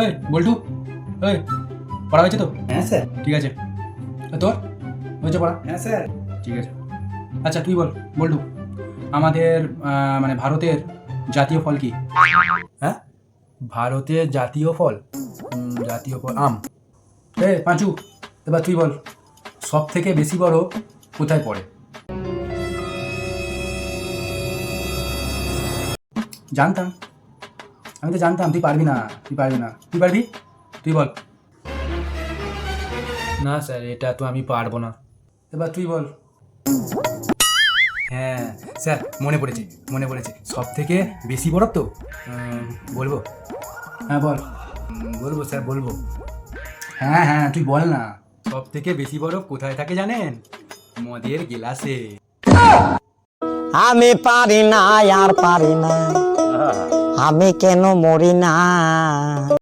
এই বল্টু, এই পড়া হয়েছে তো? হ্যাঁ স্যার। ঠিক আছে। তোর হয়েছে পড়া? হ্যাঁ স্যার। ঠিক আছে। আচ্ছা তুই বল বল্টু, আমাদের মানে ভারতের জাতীয় ফল কি? হ্যাঁ, ভারতের জাতীয় ফল, জাতীয় ফল আম। পাঁচু, এবার তুই বল, সব থেকে বেশি বড় কোথায় পড়ে? জানতাম, আমি তো জানতাম তুই পারবি না, তুই পারবি না। তুই পারবি? তুই বল। না স্যার, এটা তো আমি পারবো না। এবার তুই বল। হ্যাঁ স্যার, মনে পড়েছে, সব থেকে বেশি বরফ তো? বলবো? হ্যাঁ বল। বলবো স্যার, বলবো। হ্যাঁ হ্যাঁ তুই বল না। সব থেকে বেশি বরফ কোথায় থাকে জানেন? মদের গেলাসে। আমি পারি না আর পারি না, আমি কেন মরি না।